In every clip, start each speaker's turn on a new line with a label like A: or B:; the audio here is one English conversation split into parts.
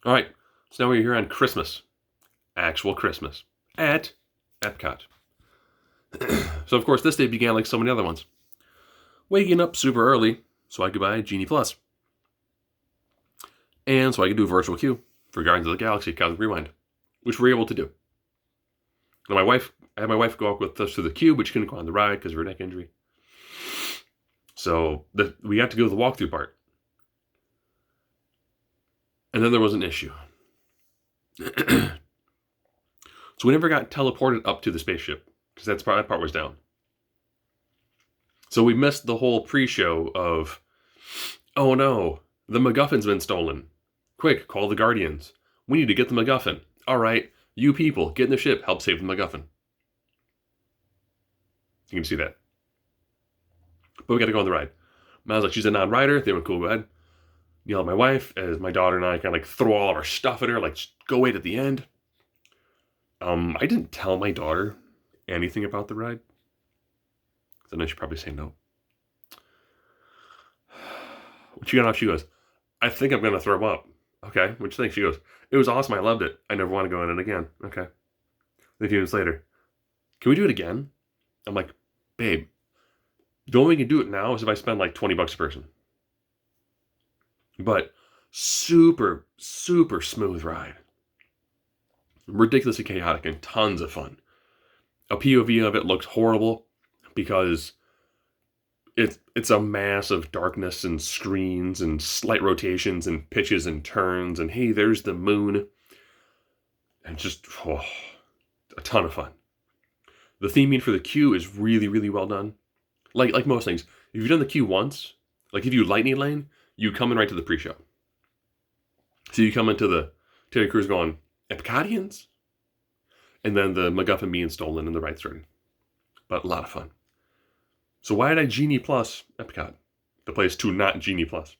A: All right, so now we're here on Christmas, actual Christmas, at Epcot. So, of course, this day began like so many other ones. Waking up super early so I could buy Genie Plus. And so I could do a virtual queue for Guardians of the Galaxy Cosmic Rewind, which we're able to do. Now, I had my wife go up with us to the queue, but she couldn't go on the ride because of her neck injury. So we had to go to the walkthrough part. And then there was an issue. So we never got teleported up to the spaceship because that part was down. So we missed the whole pre-show of, oh no, the MacGuffin's been stolen. Quick, call the Guardians. We need to get the MacGuffin. All right, you people, get in the ship, help save the MacGuffin. You can see that. But we got to go on the ride. I was like, she's a non-rider. They went, cool, go ahead. Yell at my wife as my daughter and I kind of like throw all of our stuff at her, like, go wait at the end. I didn't tell my daughter anything about the ride. So then she'd probably say no. When she got off, she goes, I think I'm going to throw up. Okay, what you think? She goes, it was awesome. I loved it. I never want to go in it again. Okay. Then a few minutes later, can we do it again? I'm like, babe, the only way we can do it now is if I spend like $20 a person. But super, super smooth ride. Ridiculously chaotic and tons of fun. A POV of it looks horrible because it's a mass of darkness and screens and slight rotations and pitches and turns and hey, there's the moon. And just a ton of fun. The theming for the queue is really, really well done. Like most things, if you've done the queue once, like if you lightning lane, you come in right to the pre-show. So you come into the Terry Crews going, Epcotians? And then the MacGuffin being stolen and the ride starting. But a lot of fun. So why did I Genie Plus Epcot? The place to not Genie Plus.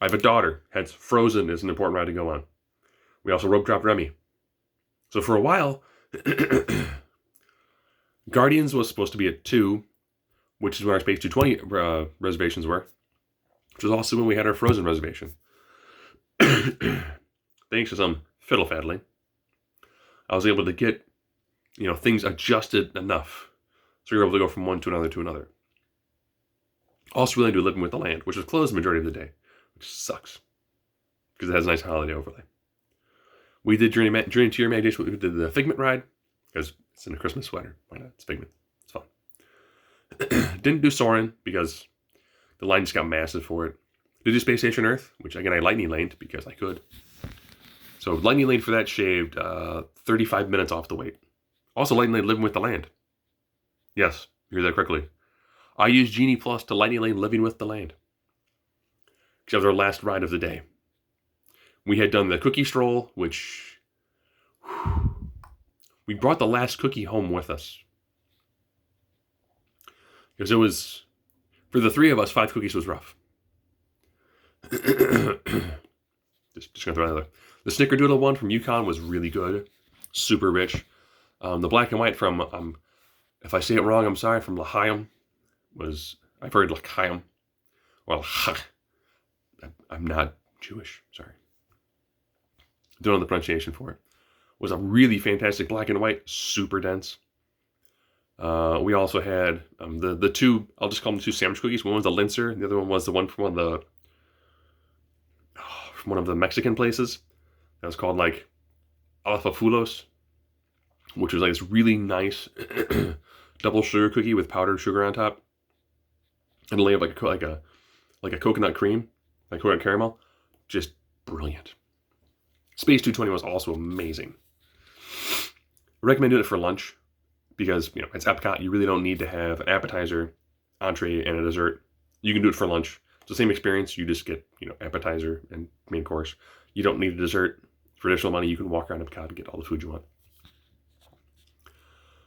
A: I have a daughter, hence Frozen is an important ride to go on. We also rope dropped Remy. So for a while, Guardians was supposed to be at 2, which is when our Space 220 reservations were, which was also when we had our Frozen reservation. Thanks to some fiddle faddling, I was able to get, things adjusted enough. So you're able to go from one to another to another. Also really into Living with the Land, which was closed the majority of the day, which sucks. Because it has a nice holiday overlay. We did Journey to Your Imagination. We did the Figment ride, because it's in a Christmas sweater. Why not? It's Figment. It's fun. Didn't do Soarin' because the line just got massive for it. Did do Space Station Earth, which again I lightning laned because I could. So lightning lane for that shaved 35 minutes off the wait. Also lightning lane Living with the Land. Yes, you heard that correctly. I used Genie Plus to lightning lane Living with the Land. Because that was our last ride of the day. We had done the cookie stroll, which we brought the last cookie home with us. Because it was, for the 3 of us, 5 cookies was rough. just gonna throw another. The Snickerdoodle one from Yukon was really good. Super rich. The black and white from, if I say it wrong, I'm sorry, from L'Chaim was, I've heard L'Chaim. Well, I'm not Jewish, sorry. Don't know the pronunciation for it. Was a really fantastic black and white, super dense. We also had the 2, I'll just call them 2 sandwich cookies. One was the Linzer, and the other one was the one from one of the Mexican places. That was called like Alafafulos, which was like this really nice double sugar cookie with powdered sugar on top, and a layer of like a coconut cream, like coconut caramel. Just brilliant. Space 220 was also amazing. I recommend doing it for lunch because it's Epcot. You really don't need to have an appetizer, entree, and a dessert. You can do it for lunch. It's the same experience. You just get appetizer and main course. You don't need a dessert. For additional money, you can walk around Epcot and get all the food you want.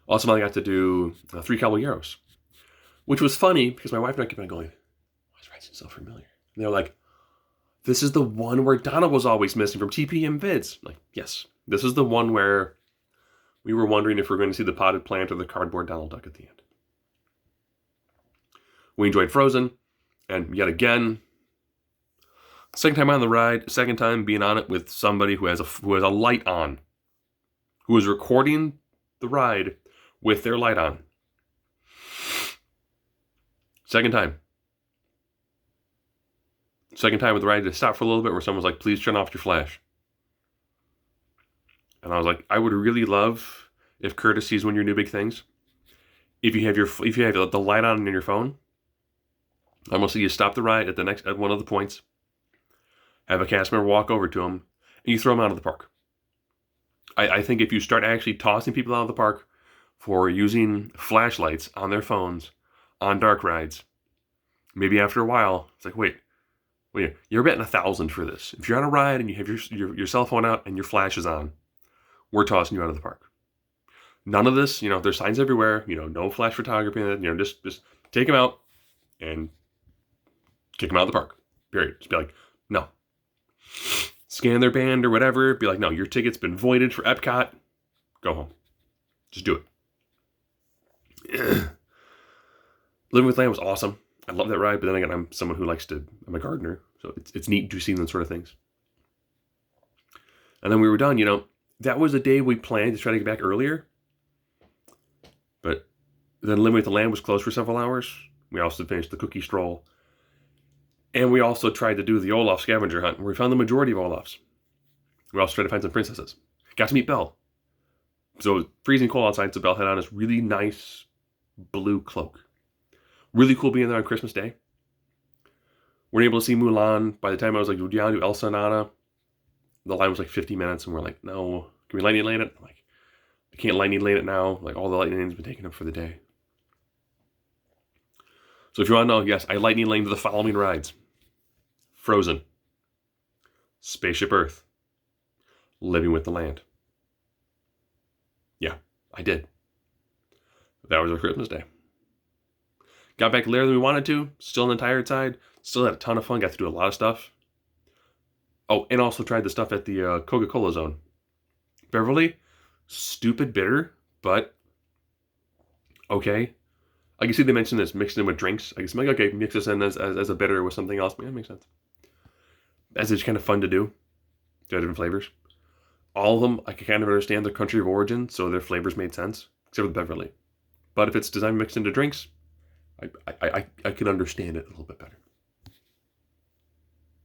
A: Also, I got to do 3 Caballeros, which was funny because my wife and I kept on going, why is Rising so familiar? And they're like, this is the one where Donna was always missing from TPM vids. I'm like, yes, this is the one where we were wondering if we were going to see the potted plant or the cardboard Donald Duck at the end. We enjoyed Frozen, and yet again, Second time on the ride, second time being on it with somebody who has a light on, who is recording the ride with their light on. Second time. Second time with the ride to stop for a little bit where someone's like, please turn off your flash. And I was like, I would really love if courtesy is one of your new big things. If you have the light on in your phone, I'm gonna see you stop the ride at one of the points, have a cast member walk over to them, and you throw them out of the park. I think if you start actually tossing people out of the park for using flashlights on their phones on dark rides, maybe after a while, it's like, wait, you're betting 1,000 for this. If you're on a ride and you have your cell phone out and your flash is on, we're tossing you out of the park. None of this, there's signs everywhere, no flash photography, just take them out and kick them out of the park. Period. Just be like, no. Scan their band or whatever. Be like, no, your ticket's been voided for Epcot. Go home. Just do it. Living with Land was awesome. I love that ride, but then again, I'm someone who I'm a gardener, so it's neat to see those sort of things. And then we were done, that was the day we planned to try to get back earlier. But then Living with the Land was closed for several hours. We also finished the cookie stroll. And we also tried to do the Olaf scavenger hunt, where we found the majority of Olafs. We also tried to find some princesses. Got to meet Belle. So it was freezing cold outside, so Belle had on this really nice blue cloak. Really cool being there on Christmas Day. We're able to see Mulan. By the time I was like, do you want to do Elsa and Anna? The line was like 50 minutes, and we're like, no. Can we lightning lane it? I'm like, I can't lightning lane it now. Like, all the lightning lanes have been taken up for the day. So if you want to know, yes, I lightning laned the following rides. Frozen. Spaceship Earth. Living with the Land. Yeah, I did. That was our Christmas Day. Got back later than we wanted to. Still on the tired side. Still had a ton of fun. Got to do a lot of stuff. Oh, and also tried the stuff at the Coca-Cola Zone. Beverly, stupid bitter, but okay. I can see they mentioned this mixed in with drinks. I guess I'm like, okay, mix this in as a bitter with something else. Yeah, it makes sense. As it's kind of fun to do. There are different flavors. All of them, I can kind of understand their country of origin, so their flavors made sense, except for the Beverly. But if it's designed mixed into drinks, I can understand it a little bit better.